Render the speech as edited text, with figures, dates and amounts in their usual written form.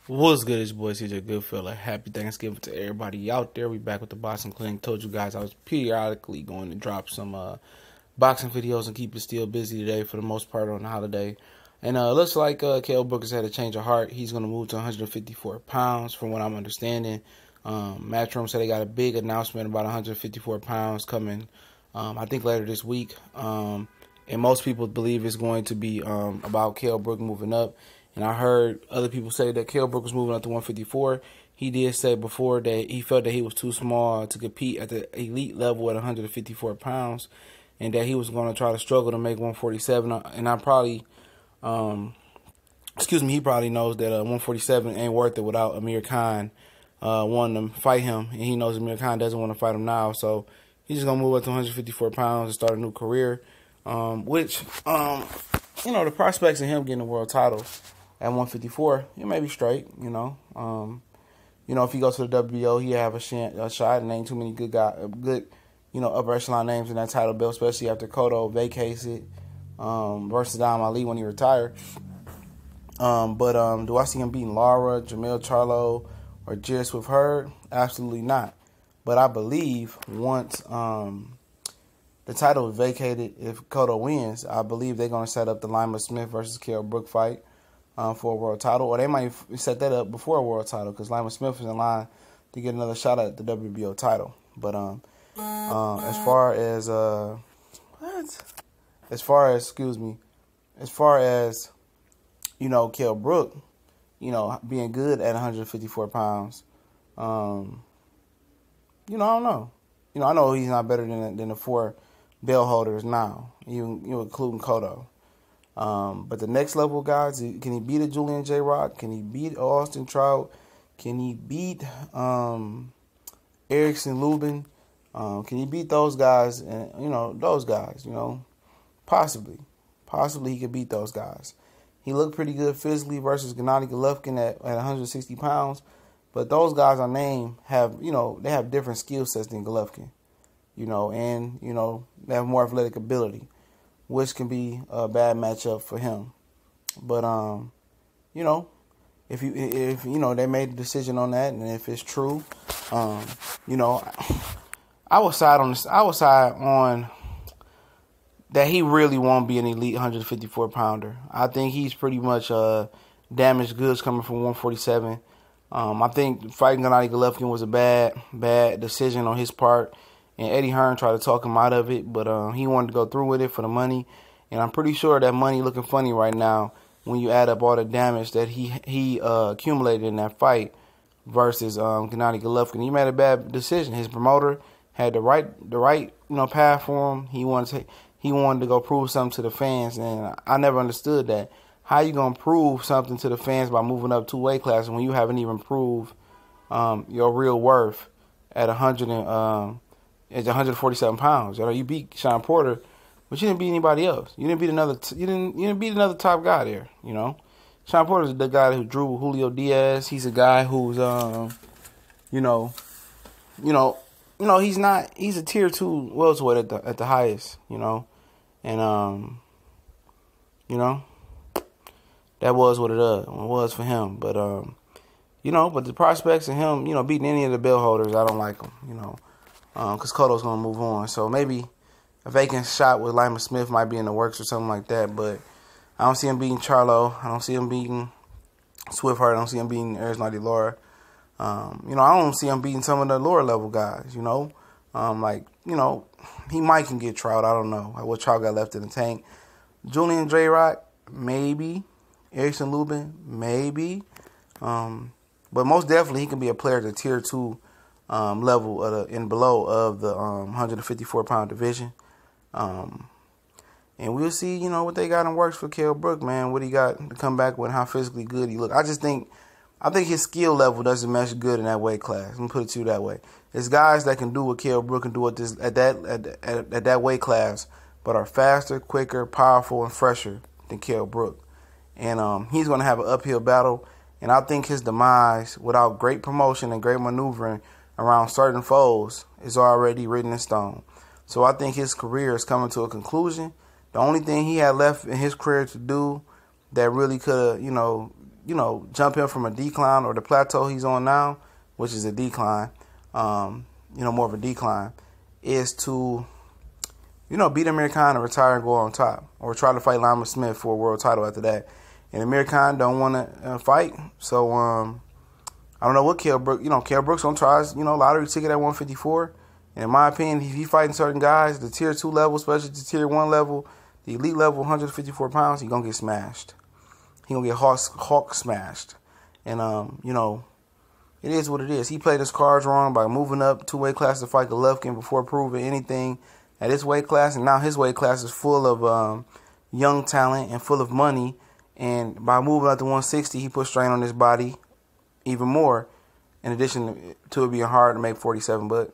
What's good, it's your boy CJ Goodfella. Happy Thanksgiving to everybody out there. We back with the boxing clinic. Told you guys I was periodically going to drop some boxing videos and keep it still busy today for the most part on the holiday. And looks like Kell Brook has had a change of heart. He's going to move to 154 pounds from what I'm understanding. Matchroom said they got a big announcement about 154 pounds coming, I think later this week. And most people believe it's going to be about Kell Brook moving up. And I heard other people say that Kell Brook was moving up to 154. He did say before that he felt that he was too small to compete at the elite level at 154 pounds, and that he was going to try to struggle to make 147. And I probably, he probably knows that 147 ain't worth it without Amir Khan wanting to fight him, and he knows Amir Khan doesn't want to fight him now. So he's just going to move up to 154 pounds and start a new career, the prospects of him getting a world title at 154, it may be straight, if he goes to the WBO, he have a shot, and ain't too many good upper echelon names in that title belt, especially after Cotto vacates it versus Dom Ali when he retired. But do I see him beating Lara, Jamil Charlo, or Jared Swift Hurd? Absolutely not. But I believe once the title is vacated, if Cotto wins, I believe they're going to set up the Lima Smith versus Kell Brook fight for a world title, or they might set that up before a world title because Lima Smith is in line to get another shot at the WBO title. But as far as Kell Brook, being good at 154 pounds, I don't know. I know he's not better than the four belt holders now, including Cotto. But the next level guys, can he beat a Julian J. Rock? Can he beat Austin Trout? Can he beat Erickson Lubin? Can he beat those guys? And possibly he could beat those guys. He looked pretty good physically versus Gennady Golovkin at 160 pounds, but those guys I named they have different skill sets than Golovkin, and they have more athletic ability, which can be a bad matchup for him. But if they made a decision on that, and if it's true, I would side on that he really won't be an elite 154 pounder. I think he's pretty much damaged goods coming from 147. I think fighting Gennady Golovkin was a bad decision on his part. And Eddie Hearn tried to talk him out of it, but he wanted to go through with it for the money. And I'm pretty sure that money looking funny right now when you add up all the damage that he accumulated in that fight versus Gennady Golovkin. He made a bad decision. His promoter had the right path for him. He wanted to go prove something to the fans, and I never understood that. How you gonna prove something to the fans by moving up 2 weight classes when you haven't even proved your real worth at 147 pounds? You beat Sean Porter, but you didn't beat anybody else. You didn't beat another top guy there. Sean Porter's the guy who drew Julio Diaz. He's a guy who's he's a tier 2 welterweight at the highest. And that was what it was for him. But but the prospects of him, beating any of the belt holders, I don't like them. Because Cotto's going to move on. So maybe a vacant shot with Lima Smith might be in the works or something like that. But I don't see him beating Charlo. I don't see him beating Swift Hurd. I don't see him beating Arisnadi Lara. I don't see him beating some of the lower level guys, he might can get Trout. I don't know what Trout got left in the tank. Julian J. Rock, maybe. Erickson Lubin, maybe. But most definitely he can be a player at the tier 2 level and below of the 154-pound division. And we'll see, what they got in works for Kell Brook, man. What he got to come back with, how physically good he look. I think his skill level doesn't mesh good in that weight class. Let me put it to you that way. It's guys that can do what Kell Brook can do at that weight class, but are faster, quicker, powerful, and fresher than Kell Brook. And he's going to have an uphill battle. And I think his demise, without great promotion and great maneuvering around certain foes, is already written in stone. So I think his career is coming to a conclusion. The only thing he had left in his career to do that really could have, jump him from a decline or the plateau he's on now, which is a decline, more of a decline, is to, beat Amir Khan and retire and go on top, or try to fight Lama Smith for a world title after that. And Amir Khan don't want to fight, so I don't know what Kell Brook. Kell Brook's gonna try his, lottery ticket at 154. And in my opinion, if he fighting certain guys, the tier 2 level, especially the tier 1 level, the elite level, 154 pounds, he gonna get smashed. He gonna get Hawk smashed. And it is what it is. He played his cards wrong by moving up 2 weight classes to fight Golovkin before proving anything at his weight class. And now his weight class is full of young talent and full of money. And by moving up to 160, he put strain on his body even more, in addition to it being hard to make 47. But